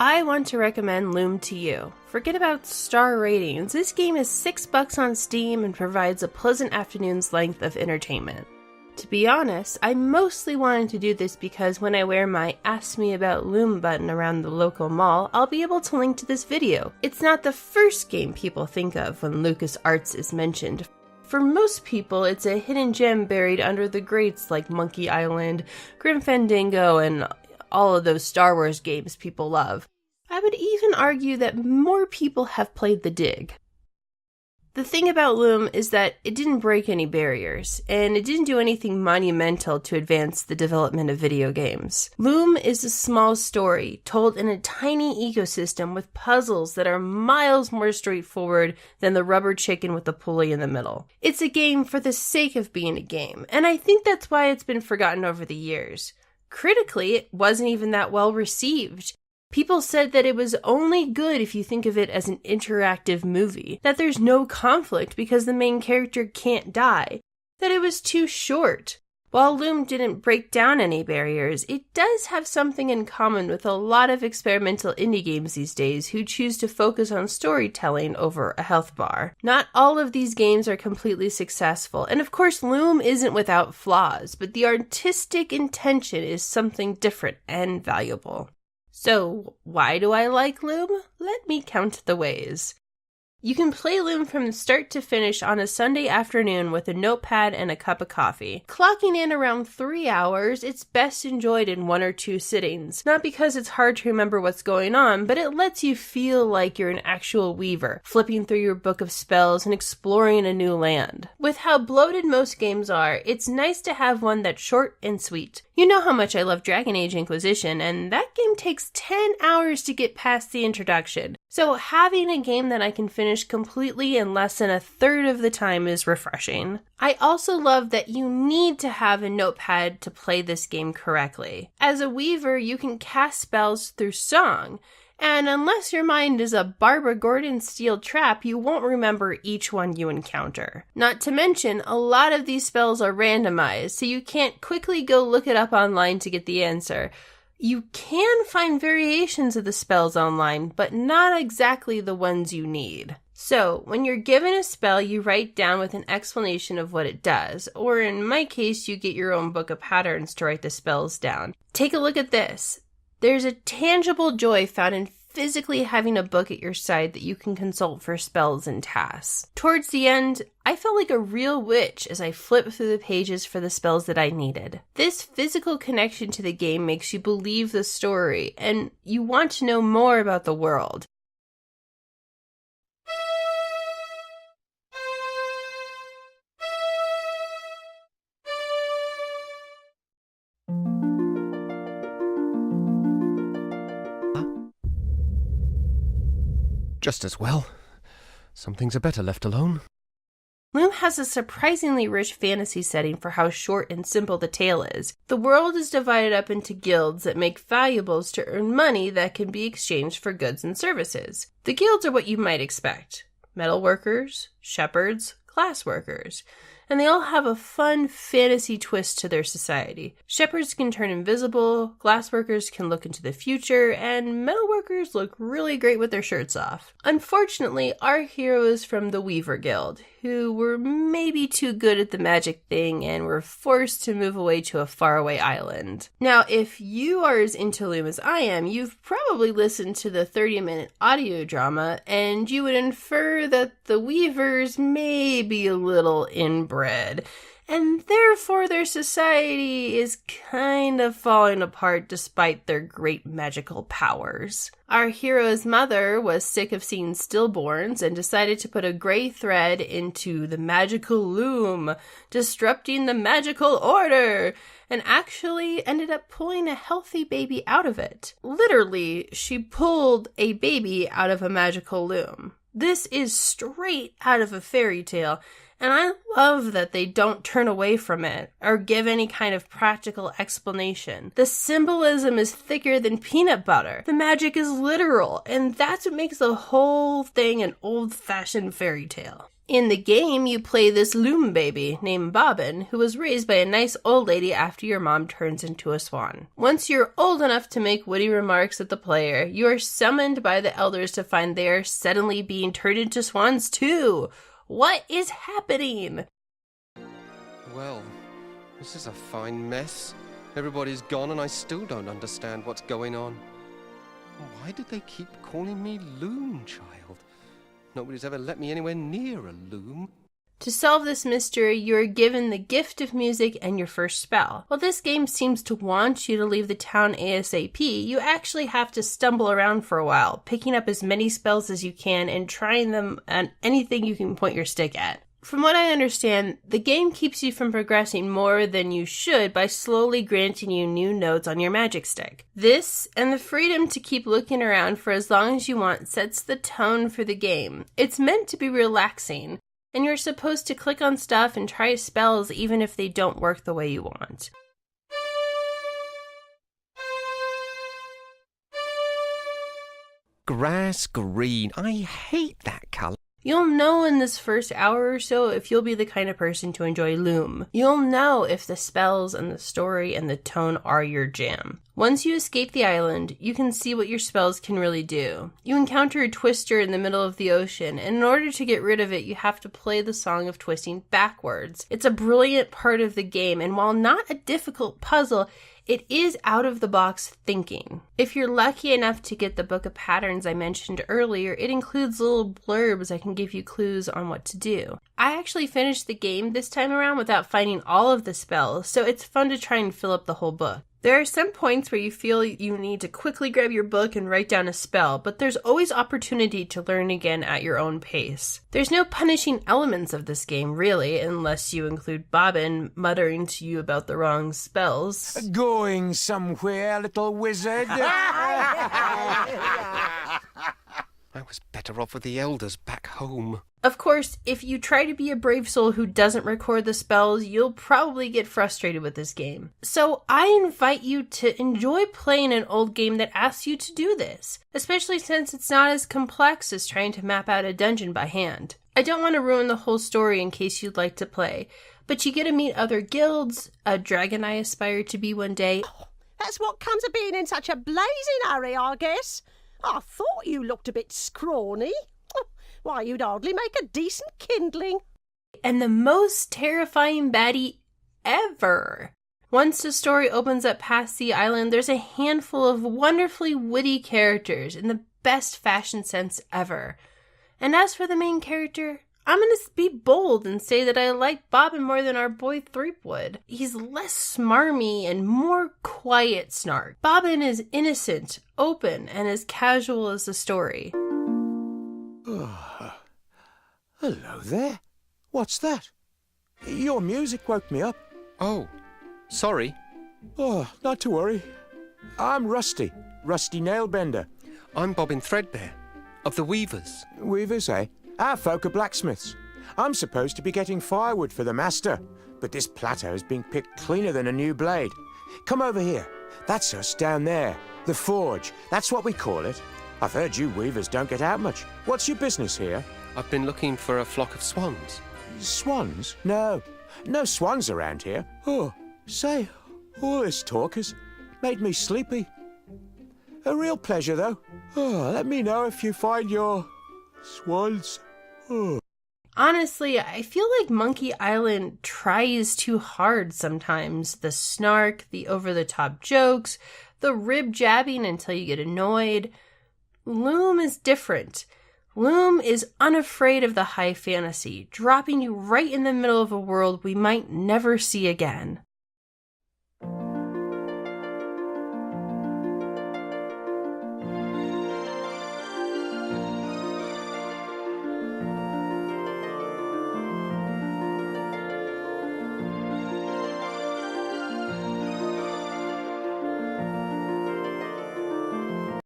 I want to recommend Loom to you. Forget about star ratings. This game is $6 on Steam and provides a pleasant afternoon's length of entertainment. To be honest, I mostly wanted to do this because when I wear my Ask Me About Loom button around the local mall, I'll be able to link to this video. It's not the first game people think of when LucasArts is mentioned. For most people, it's a hidden gem buried under the greats like Monkey Island, Grim Fandango, and all of those Star Wars games people love. I would even argue that more people have played The Dig. The thing about Loom is that it didn't break any barriers, and it didn't do anything monumental to advance the development of video games. Loom is a small story told in a tiny ecosystem with puzzles that are miles more straightforward than the rubber chicken with the pulley in the middle. It's a game for the sake of being a game, and I think that's why it's been forgotten over the years. Critically, it wasn't even that well received. People said that it was only good if you think of it as an interactive movie, that there's no conflict because the main character can't die, that it was too short. While Loom didn't break down any barriers, it does have something in common with a lot of experimental indie games these days who choose to focus on storytelling over a health bar. Not all of these games are completely successful, and of course Loom isn't without flaws, but the artistic intention is something different and valuable. So, why do I like Loom? Let me count the ways. You can play Loom from start to finish on a Sunday afternoon with a notepad and a cup of coffee. Clocking in around 3 hours, it's best enjoyed in 1 or 2 sittings. Not because it's hard to remember what's going on, but it lets you feel like you're an actual weaver, flipping through your book of spells and exploring a new land. With how bloated most games are, it's nice to have one that's short and sweet. You know how much I love Dragon Age Inquisition, and that game takes 10 hours to get past the introduction. So having a game that I can finish completely in less than a third of the time is refreshing. I also love that you need to have a notepad to play this game correctly. As a weaver, you can cast spells through song, and unless your mind is a Barbara Gordon steel trap, you won't remember each one you encounter. Not to mention, a lot of these spells are randomized, so you can't quickly go look it up online to get the answer. You can find variations of the spells online, but not exactly the ones you need. So, when you're given a spell, you write down with an explanation of what it does, or in my case, you get your own book of patterns to write the spells down. Take a look at this. There's a tangible joy found in physically having a book at your side that you can consult for spells and tasks. Towards the end, I felt like a real witch as I flipped through the pages for the spells that I needed. This physical connection to the game makes you believe the story, and you want to know more about the world. Just as well. Some things are better left alone. Loom has a surprisingly rich fantasy setting for how short and simple the tale is. The world is divided up into guilds that make valuables to earn money that can be exchanged for goods and services. The guilds are what you might expect. Metalworkers, shepherds, glassworkers. And they all have a fun fantasy twist to their society. Shepherds can turn invisible, glassworkers can look into the future, and metalworkers look really great with their shirts off. Unfortunately, our hero is from the Weaver Guild, who were maybe too good at the magic thing and were forced to move away to a faraway island. Now, if you are as into Loom as I am, you've probably listened to the 30-minute audio drama, and you would infer that the Weavers may be a little inbred, and therefore their society is kind of falling apart despite their great magical powers. Our hero's mother was sick of seeing stillborns and decided to put a gray thread into the magical loom, disrupting the magical order, and actually ended up pulling a healthy baby out of it. Literally, she pulled a baby out of a magical loom. This is straight out of a fairy tale, and I love that they don't turn away from it or give any kind of practical explanation. The symbolism is thicker than peanut butter. The magic is literal, and that's what makes the whole thing an old-fashioned fairy tale. In the game, you play this Loom baby named Bobbin, who was raised by a nice old lady after your mom turns into a swan. Once you're old enough to make witty remarks at the player, you are summoned by the elders to find they are suddenly being turned into swans too. What is happening? Well, this is a fine mess. Everybody's gone and I still don't understand what's going on. Why did they keep calling me Loom Child? Nobody's ever let me anywhere near a loom. To solve this mystery, you are given the gift of music and your first spell. While this game seems to want you to leave the town ASAP, you actually have to stumble around for a while, picking up as many spells as you can and trying them on anything you can point your stick at. From what I understand, the game keeps you from progressing more than you should by slowly granting you new notes on your magic stick. This, and the freedom to keep looking around for as long as you want, sets the tone for the game. It's meant to be relaxing, and you're supposed to click on stuff and try spells even if they don't work the way you want. Grass green. I hate that colour. You'll know in this first hour or so if you'll be the kind of person to enjoy Loom. You'll know if the spells and the story and the tone are your jam. Once you escape the island, you can see what your spells can really do. You encounter a twister in the middle of the ocean, and in order to get rid of it, you have to play the song of twisting backwards. It's a brilliant part of the game, and while not a difficult puzzle, it is out-of-the-box thinking. If you're lucky enough to get the book of patterns I mentioned earlier, it includes little blurbs that can give you clues on what to do. I actually finished the game this time around without finding all of the spells, so it's fun to try and fill up the whole book. There are some points where you feel you need to quickly grab your book and write down a spell, but there's always opportunity to learn again at your own pace. There's no punishing elements of this game, really, unless you include Bobbin muttering to you about the wrong spells. Going somewhere, little wizard? I was better off with the elders back home. Of course, if you try to be a brave soul who doesn't record the spells, you'll probably get frustrated with this game. So I invite you to enjoy playing an old game that asks you to do this, especially since it's not as complex as trying to map out a dungeon by hand. I don't want to ruin the whole story in case you'd like to play, but you get to meet other guilds, a dragon I aspire to be one day. Oh, that's what comes of being in such a blazing hurry, I guess. I thought you looked a bit scrawny. Why, you'd hardly make a decent kindling. And the most terrifying baddie ever. Once the story opens up past the island, there's a handful of wonderfully witty characters in the best fashion sense ever. And as for the main character, I'm going to be bold and say that I like Bobbin more than our boy Threepwood. He's less smarmy and more quiet snark. Bobbin is innocent, open, and as casual as the story. Hello there. What's that? Your music woke me up. Oh, sorry. Oh, not to worry. I'm Rusty Nailbender. I'm Bobbin Threadbare, of the Weavers. Weavers, eh? Our folk are blacksmiths. I'm supposed to be getting firewood for the master, but this plateau's being picked cleaner than a new blade. Come over here. That's us down there. The forge. That's what we call it. I've heard you weavers don't get out much. What's your business here? I've been looking for a flock of swans. Swans? No swans around here. Oh, say, all this talk has made me sleepy. A real pleasure, though. Oh, let me know if you find your swans. Oh. Honestly, I feel like Monkey Island tries too hard sometimes. The snark, the over-the-top jokes, the rib jabbing until you get annoyed. Loom is different. Loom is unafraid of the high fantasy, dropping you right in the middle of a world we might never see again.